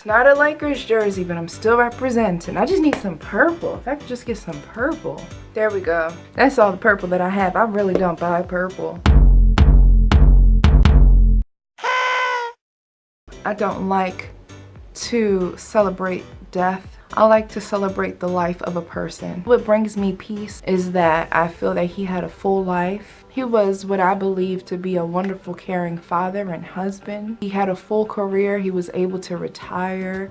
It's not a Lakers jersey, but I'm still representing. I just need some purple. If I could just get some purple. There we go. That's all the purple that I have. I really don't buy purple. I don't like to celebrate death. I like to celebrate the life of a person. What brings me peace is that I feel that he had a full life. He was what I believe to be a wonderful, caring father and husband. He had a full career. He was able to retire.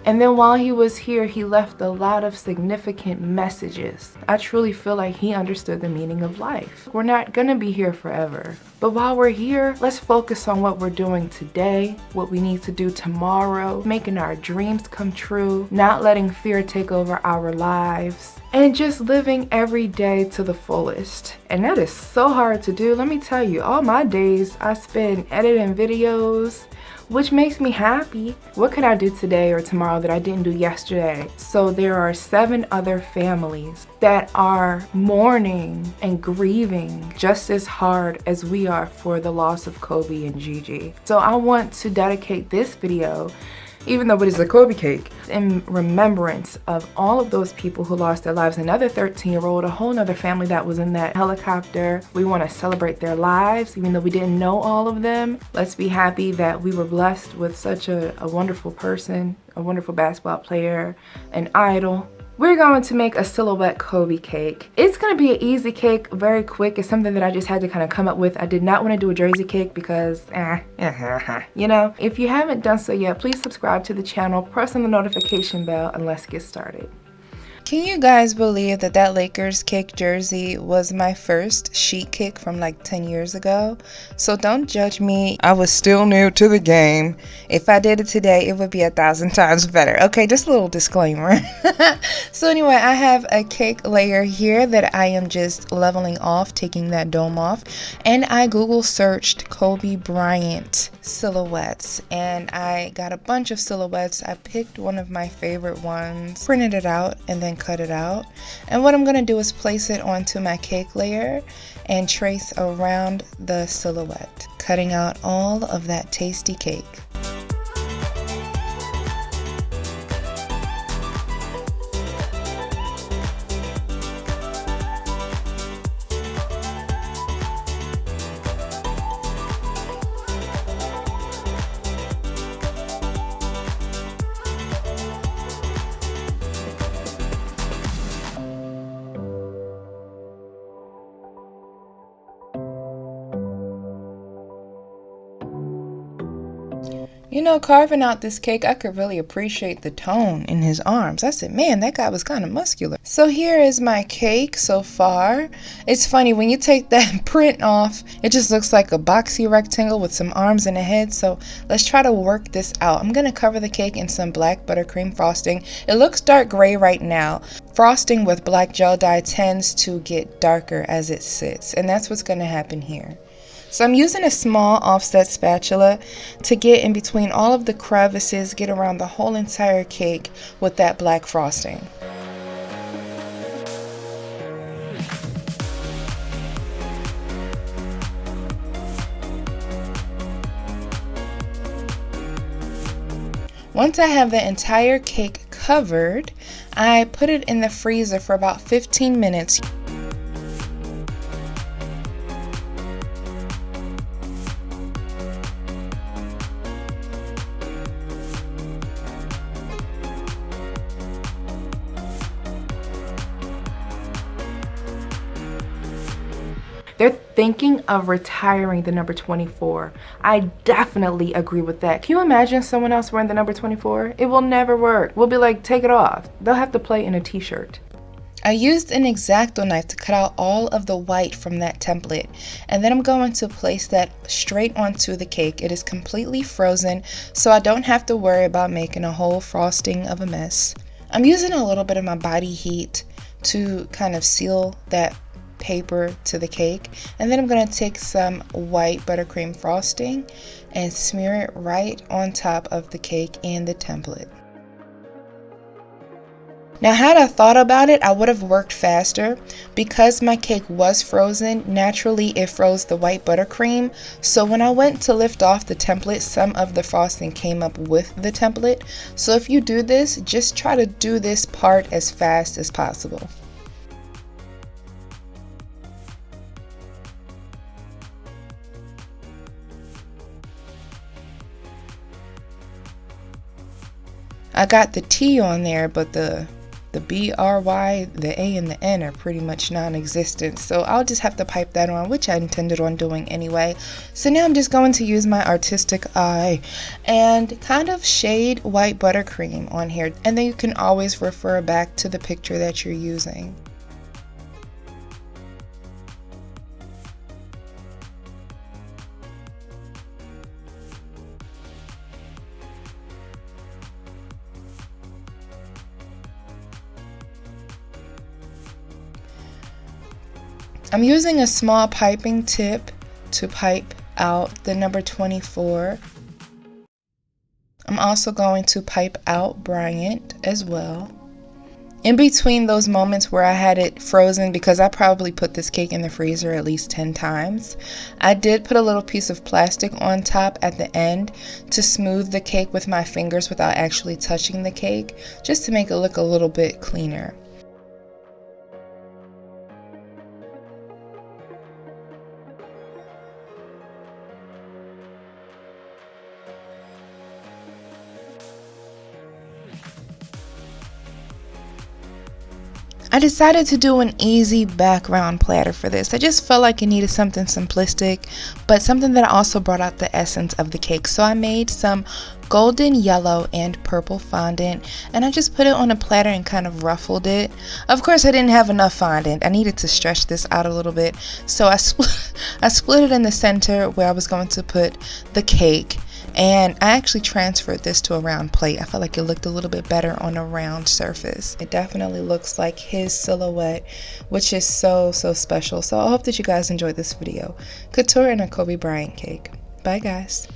And then while he was here, he left a lot of significant messages. I truly feel like he understood the meaning of life. We're not gonna be here forever. But while we're here, let's focus on what we're doing today, what we need to do tomorrow, making our dreams come true, not letting fear take over our lives, and just living every day to the fullest. And that is so hard to do. Let me tell you, all my days I spend editing videos, which makes me happy. What could I do today or tomorrow that I didn't do yesterday? So there are 7 other families that are mourning and grieving just as hard as we are for the loss of Kobe and Gigi. So I want to dedicate this video, even though it is a Kobe cake, in remembrance of all of those people who lost their lives. Another 13-year-old, a whole nother family that was in that helicopter. We want to celebrate their lives, even though we didn't know all of them. Let's be happy that we were blessed with such a wonderful person, a wonderful basketball player, an idol. We're going to make a silhouette Kobe cake. It's gonna be an easy cake, very quick. It's something that I just had to kind of come up with. I did not want to do a jersey cake because, you know. If you haven't done so yet, please subscribe to the channel, press on the notification bell, and let's get started. Can you guys believe that that Lakers cake jersey was my first sheet cake from like 10 years ago? So don't judge me. I was still new to the game. If I did it today, it would be 1,000 times better. Okay, just a little disclaimer. So anyway, I have a cake layer here that I am just leveling off, taking that dome off. And I Google searched Kobe Bryant silhouettes, and I got a bunch of silhouettes. I picked one of my favorite ones, printed it out, and then cut it out. And what I'm going to do is place it onto my cake layer and trace around the silhouette, cutting out all of that tasty cake. You know, carving out this cake, I could really appreciate the tone in his arms. I said, man, that guy was kind of muscular. So here is my cake so far. It's funny, when you take that print off, it just looks like a boxy rectangle with some arms and a head. So let's try to work this out. I'm going to cover the cake in some black buttercream frosting. It looks dark gray right now. Frosting with black gel dye tends to get darker as it sits, and that's what's going to happen here. So I'm using a small offset spatula to get in between all of the crevices, get around the whole entire cake with that black frosting. Once I have the entire cake covered, I put it in the freezer for about 15 minutes. They're thinking of retiring the number 24. I definitely agree with that. Can you imagine someone else wearing the number 24? It will never work. We'll be like, take it off. They'll have to play in a t-shirt. I used an X-acto knife to cut out all of the white from that template, and then I'm going to place that straight onto the cake. It is completely frozen, so I don't have to worry about making a whole frosting of a mess. I'm using a little bit of my body heat to kind of seal that paper to the cake, and then I'm going to take some white buttercream frosting and smear it right on top of the cake and the template. Now, had I thought about it, I would have worked faster. Because my cake was frozen, naturally it froze the white buttercream. So when I went to lift off the template, some of the frosting came up with the template. So if you do this, just try to do this part as fast as possible. I got the T on there, but the BRY, the A and the N are pretty much non-existent. So I'll just have to pipe that on, which I intended on doing anyway. So now I'm just going to use my artistic eye and kind of shade white buttercream on here. And then you can always refer back to the picture that you're using. I'm using a small piping tip to pipe out the number 24. I'm also going to pipe out Bryant as well. In between those moments where I had it frozen, because I probably put this cake in the freezer at least 10 times, I did put a little piece of plastic on top at the end to smooth the cake with my fingers without actually touching the cake, just to make it look a little bit cleaner. I decided to do an easy background platter for this. I just felt like it needed something simplistic, but something that also brought out the essence of the cake. So I made some golden yellow and purple fondant, and I just put it on a platter and kind of ruffled it. Of course, I didn't have enough fondant. I needed to stretch this out a little bit. So I split it in the center where I was going to put the cake. And I actually transferred this to a round plate. I felt like it looked a little bit better on a round surface. It definitely looks like his silhouette, which is so special. So I hope that you guys enjoyed this video. Couture and a Kobe Bryant cake. Bye guys.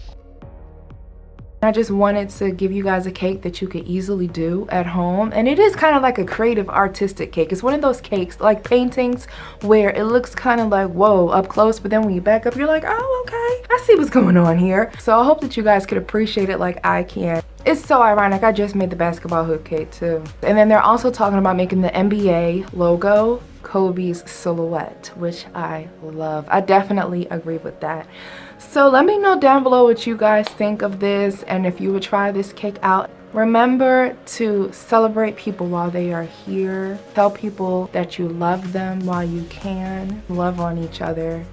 I just wanted to give you guys a cake that you could easily do at home. And it is kind of like a creative artistic cake. It's one of those cakes like paintings where it looks kind of like, whoa, up close, but then when you back up, you're like, oh, okay, I see what's going on here. So I hope that you guys could appreciate it like I can. It's so ironic, I just made the basketball hoop cake too. And then they're also talking about making the NBA logo Kobe's silhouette, which I love. I definitely agree with that. So let me know down below what you guys think of this and if you would try this cake out. Remember to celebrate people while they are here. Tell people that you love them while you can. Love on each other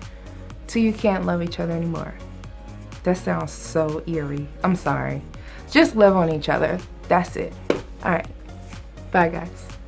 till you can't love each other anymore. That sounds so eerie. I'm sorry. Just love on each other. That's it. All right. Bye, guys.